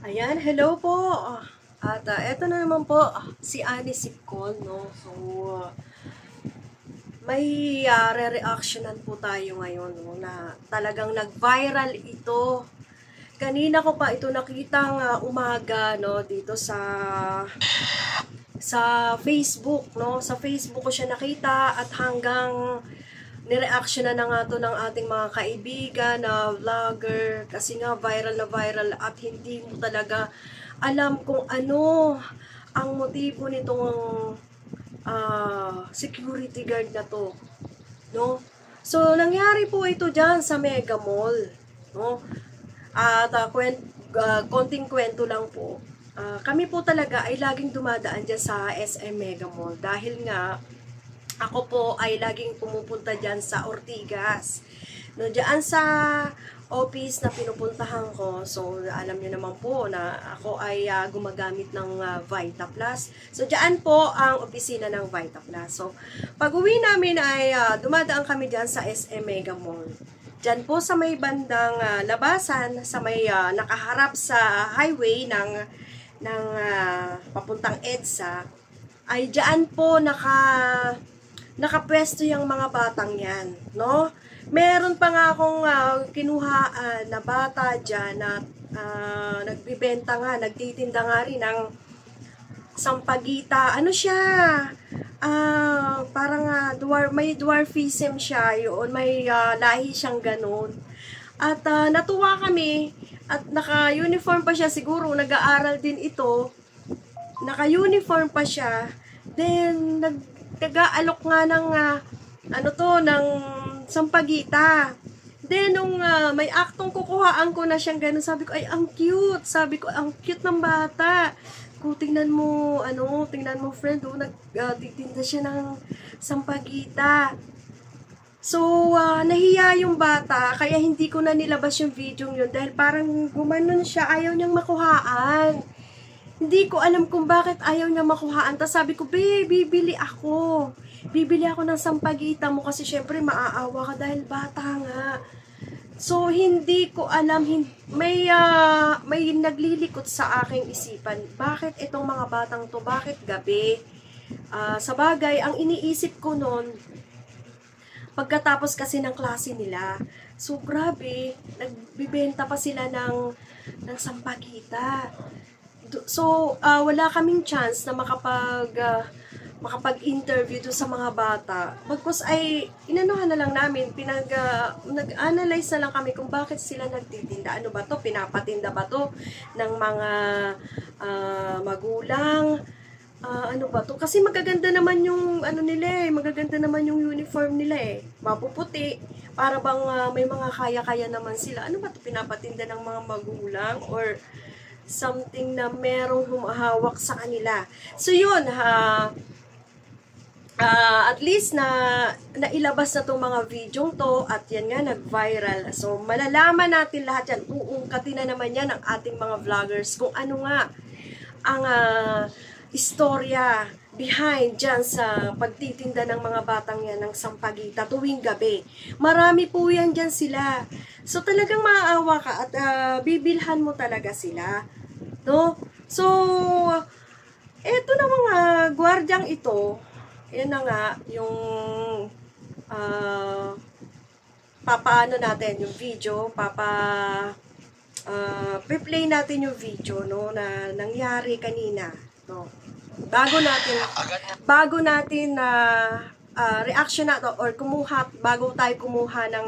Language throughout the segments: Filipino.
Ayan, hello po. At eto na naman po, si Annie Sipcol, no? So, may re-reactionan po tayo ngayon, no? Na talagang nag-viral ito. Kanina ko pa ito nakitang umaga, no? Dito sa Facebook, no? Sa Facebook ko siya nakita at hanggang nireaction na nga to ng ating mga kaibigan na vlogger kasi nga viral na viral at hindi mo talaga alam kung ano ang motibo nitong security guard na to, no? So nangyari po ito diyan sa Mega Mall, no? At konting kwento lang po. Kami po talaga ay laging dumadaan diyan sa SM Mega Mall dahil nga ako po ay laging pumupunta dyan sa Ortigas. No, dyan sa office na pinupuntahan ko, so alam niyo naman po na ako ay gumagamit ng Vita Plus. So dyan po ang opisina ng Vita Plus. So pag uwi namin ay dumadaan kami dyan sa SM Mega Mall. Dyan po sa may bandang labasan, sa may nakaharap sa highway ng papuntang EDSA, ay dyan po nakapwesto yung mga batang yan, no? Meron pa nga akong kinuha na bata dyan na nagbibenta nga, nagtitinda nga rin ng sampagita. Ano siya? Parang may dwarfism siya, yun, may lahi siyang ganun. At natuwa kami, at naka-uniform pa siya, siguro nag-aaral din ito, naka-uniform pa siya, then nag-aalok nga ng ng sampagita. Then nung may aktong kukuhaan ko na siyang ganun, sabi ko ay ang cute. Sabi ko ang cute ng bata. Kung tingnan mo friend, nagtitinda siya ng sampagita. So nahiya yung bata, kaya hindi ko na nilabas yung video yun dahil parang gumanon siya, ayaw niyang makuhaan. Hindi ko alam kung bakit ayaw niya makuhaan. Tapos sabi ko, bibili ako. Bibili ako ng sampagita mo kasi syempre maaawa ka dahil bata nga. So, hindi ko alam. May naglilikot sa aking isipan. Bakit itong mga batang to? Bakit gabi? Sa bagay, ang iniisip ko noon, pagkatapos kasi ng klase nila, so grabe, nagbibenta pa sila ng sampagita. So, wala kaming chance na makapag-interview doon sa mga bata. Bagkus ay, inanuhan na lang namin, nag-analyze na lang kami kung bakit sila nagtitinda. Ano ba to? Pinapatinda ba to ng mga magulang? Ano ba to? Kasi magaganda naman yung nila magaganda naman yung uniform nila mapuputi. Para bang may mga kaya-kaya naman sila. Ano ba to? Pinapatinda ng mga magulang? Or something na merong humahawak sa kanila. So yun, at least nailabas na itong mga video to at yan nga nag-viral. So malalaman natin lahat yan, uungkatin na naman yan ng ating mga vloggers kung ano nga ang istorya behind dyan sa pagtitinda ng mga batang yan ng sampagita tuwing gabi. Marami po yan dyan sila. So talagang maaawa ka at bibilhan mo talaga sila. No? So, eto na mga gwardyang ito, yan na nga, yung papaano natin yung video, pre-play natin yung video, no, na nangyari kanina, no. Bago natin reaction na to, or bago tayo kumuha ng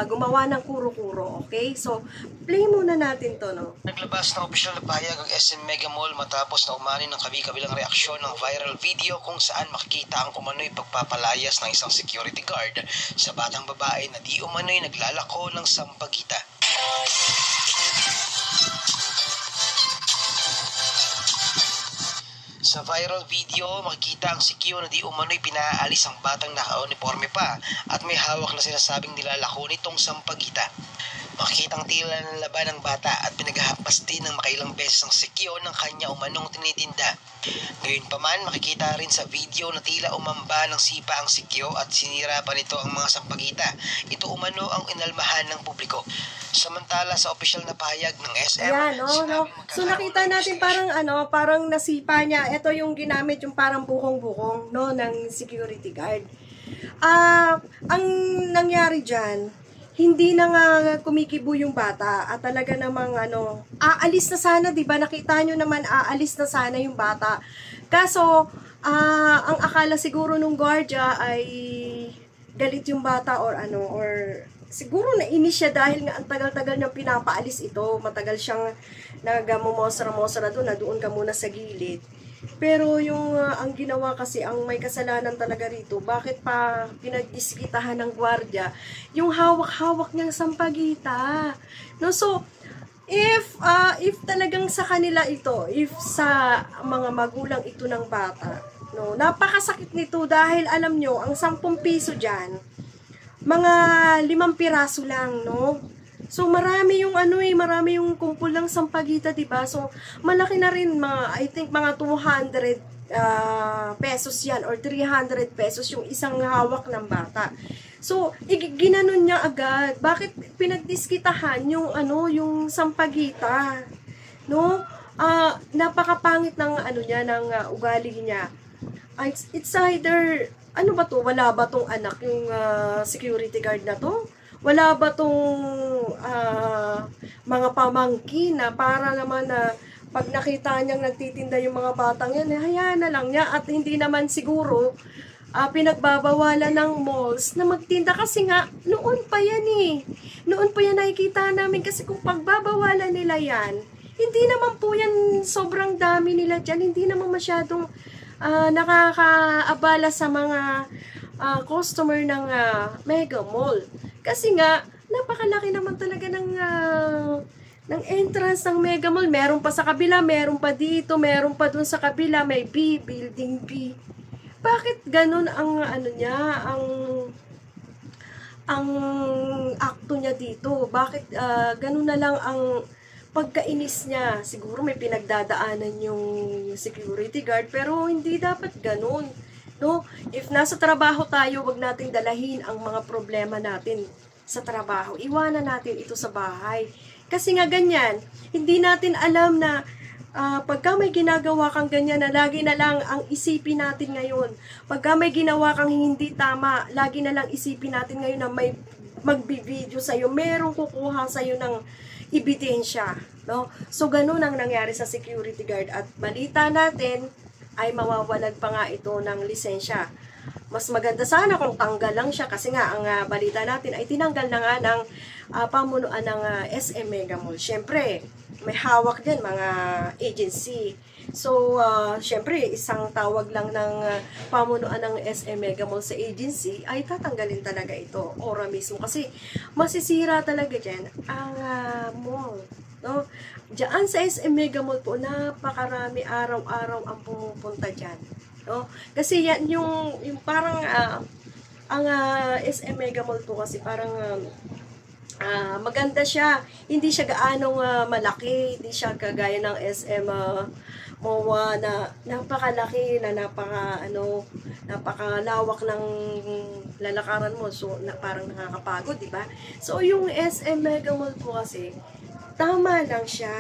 gumawa ng kuro-kuro, okay? So, play muna natin to, no? Naglabas ng opisyal na pahayag ang SM Mega Mall matapos na umani ng kabi-kabilang reaksyon ng viral video kung saan makikita ang umano'y pagpapalayas ng isang security guard sa batang babae na di umano'y naglalako ng sampagita. Sa viral video, makikita ang sikyo na di umano'y pinaalis ang batang naka-uniforme pa at may hawak na sinasabing nilalako nitong sampagita. Makikita ang tila ng laban ng bata at naghampas din ng makailang beses ang sikyo ng kanya umanong tinitinda. Gayunpaman, makikita rin sa video na tila umamba ng sipa ang sikyo at sinira pa nito ang mga sampagita. Ito umano ang inalmahan ng publiko. Samantala sa opisyal na pahayag ng SM, Ayan, no. So nakita natin parang nasipa niya. Ito yung ginamit, yung parang bukong-bukong, no, ng security guard. Ang nangyari diyan, hindi na nga kumikibo yung bata at talaga namang aalis na sana, 'di ba? Nakita nyo naman aalis na sana yung bata. Kaso ang akala siguro nung guardia ay galit yung bata or siguro nainis siya dahil nga ang tagal-tagal niyang pinapaalis ito. Matagal siyang nagmumosra-mosra doon na doon ka muna sa gilid. Pero yung ang ginawa kasi, ang may kasalanan talaga rito, bakit pa pinagdiskitahan ng gwardiya yung hawak-hawak niyang sampagita? No, so if talagang sa kanila ito, if sa mga magulang ito ng bata, no, napakasakit nito dahil alam nyo, ang 10 piso diyan, mga 5 piraso lang, no? So marami yung marami yung kumpul ng sampagita, 'di ba? So malaki na rin, I think mga 200 pesos 'yan or 300 pesos yung isang hawak ng bata. So ginanon niya agad. Bakit pinagdiskitahan yung yung sampagita? No? Napakapangit ng ng ugali niya. It's either ba to? Wala ba tong anak yung security guard na to? Wala ba tong mga pamangkin na para naman na pag nakita niyang nagtitinda yung mga batang yan, hayaan na lang niya at hindi naman siguro pinagbabawalan ng malls na magtinda kasi nga noon pa yan Noon pa yan nakikita namin kasi kung pagbabawalan nila yan, hindi naman po yan sobrang dami nila dyan, hindi naman masyadong nakakaabala sa mga customer ng Mega Mall. Kasi nga, napakalaki naman talaga ng entrance ng Mega Mall. Meron pa sa kabila, meron pa dito, meron pa dun sa kabila, may B, building B. Bakit ganun ang ang akto niya dito? Bakit ganun na lang ang pagkainis niya? Siguro may pinagdadaanan yung security guard, pero hindi dapat ganun. No? If nasa trabaho tayo, wag nating dalahin ang mga problema natin sa trabaho. Iwanan natin ito sa bahay. Kasi nga ganyan, hindi natin alam na pagka may ginagawa kang ganyan na lagi na lang ang isipin natin ngayon. Pagka may ginawa kang hindi tama, lagi na lang isipin natin ngayon na may magbibideo sa'yo, merong kukuha sa'yo ng ebidensya. No? So, ganun ang nangyari sa security guard. At balita natin, ay mawawalan pa nga ito ng lisensya. Mas maganda sana kung tanggal lang siya kasi nga ang balita natin ay tinanggal na nga ng pamunuan ng SM Mega Mall. Siyempre, may hawak din mga agency. So, siyempre, isang tawag lang ng pamunuan ng SM Mega Mall sa agency ay tatanggalin talaga ito, ora mismo. Kasi masisira talaga dyan ang mall. No? Diyan sa SM Mega Mall po, napakarami araw-araw ang pumupunta dyan. No? Kasi yan yung parang ang SM Mega Mall po kasi parang maganda siya. Hindi siya gaanong malaki. Hindi siya kagaya ng SM MOA na napakalaki, na napakalawak ng lalakaran mo. So, parang nakakapagod, di ba? So, yung SM Mega Mall po kasi, tama lang siya.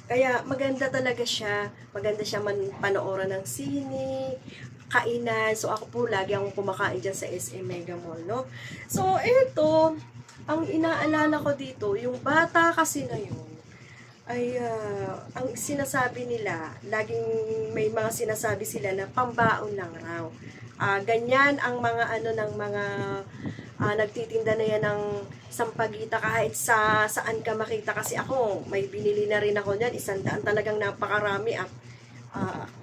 Kaya maganda talaga siya. Maganda siya panoorin ng sine, kainan. So ako po lagi akong kumakain dyan sa SM Mega Mall, no? So ito, ang inaalala ko dito, yung bata kasi na yun, ay ang sinasabi nila, laging may mga sinasabi sila na pambaon lang raw. Ganyan ang mga ng mga nagtitinda na yan ng sampagita kahit saan ka makita. Kasi ako, may binili na rin ako niyan, 100 talagang napakarami at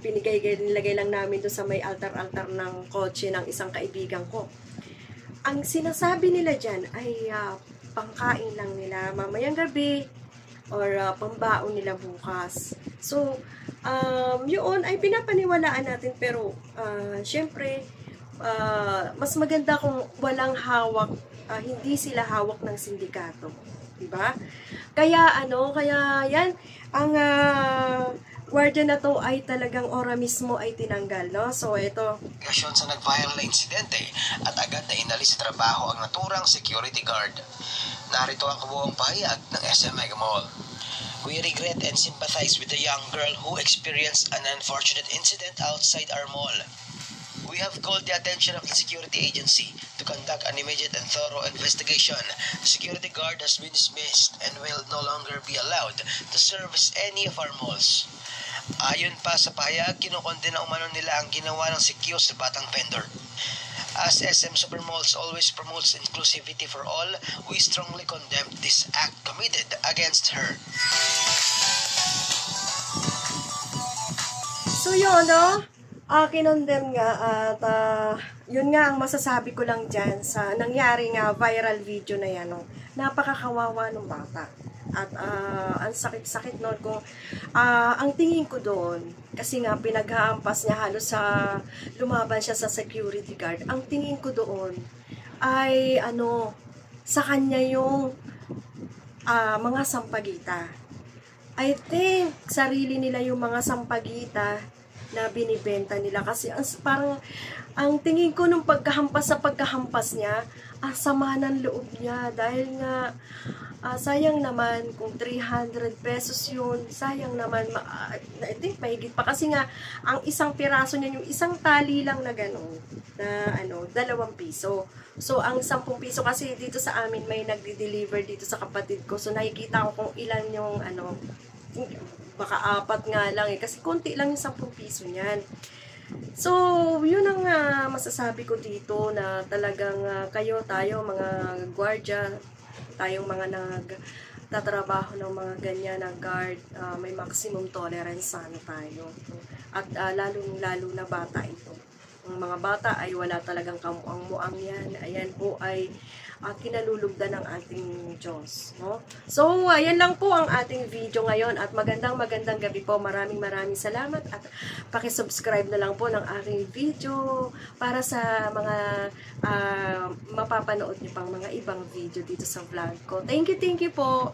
nilagay lang namin doon sa may altar-altar ng kotse ng isang kaibigan ko. Ang sinasabi nila dyan ay pangkain lang nila mamayang gabi or pambaon nila bukas. So, yun ay pinapaniwalaan natin, pero syempre, mas maganda kung walang hawak, hindi sila hawak ng sindikato. Diba? Kaya kaya yan, ang gwardiya na to ay talagang ora mismo ay tinanggal, no? So, ito. Sa nag-viral na insidente at agad na inalis sa trabaho ang naturang security guard. Narito ang kabuuang pahayag ng SM Mega Mall. We regret and sympathize with the young girl who experienced an unfortunate incident outside our mall. We have called the attention of the security agency to conduct an immediate and thorough investigation. The security guard has been dismissed and will no longer be allowed to service any of our malls. Ayon pa sa pahayag, kinukondena umano nila ang ginawa ng CQ sa batang vendor. As SM Supermalls always promotes inclusivity for all, we strongly condemn this act committed against her. So yun, kinondem nga at yun nga ang masasabi ko lang dyan sa nangyari nga viral video na yan. Napakakawawa ng bata. At ang sakit-sakit nun kung ang tingin ko doon, kasi nga pinaghahampas niya halos sa lumaban siya sa security guard. Ang tingin ko doon ay sa kanya yung mga sampagita. I think sarili nila yung mga sampagita na binibenta nila kasi parang ang tingin ko nung pagkahampas niya, sama ng loob niya dahil nga sayang naman kung 300 pesos yun, sayang naman, I think mahigit pa kasi nga ang isang piraso niya, yung isang tali lang na gano'n, na 2 piso. So ang 10 piso kasi dito sa amin may nagde-deliver dito sa kapatid ko, so nakikita ko kung ilan yung baka 4 nga lang kasi konti lang yung 10 piso niyan. So, yun ang masasabi ko dito na talagang tayo mga gwardiya, tayong mga nagtatrabaho ng mga ganyan na guard, may maximum tolerance sana tayo. At lalo na bata ito. Ang mga bata ay wala talagang kamuang-muang yan. Ayan po ay kinalulugdan ng ating Diyos. No? So, ayan lang po ang ating video ngayon at magandang gabi po. Maraming salamat at pakisubscribe na lang po ng aking video para sa mga mapapanood niyo pang mga ibang video dito sa vlog ko. Thank you po.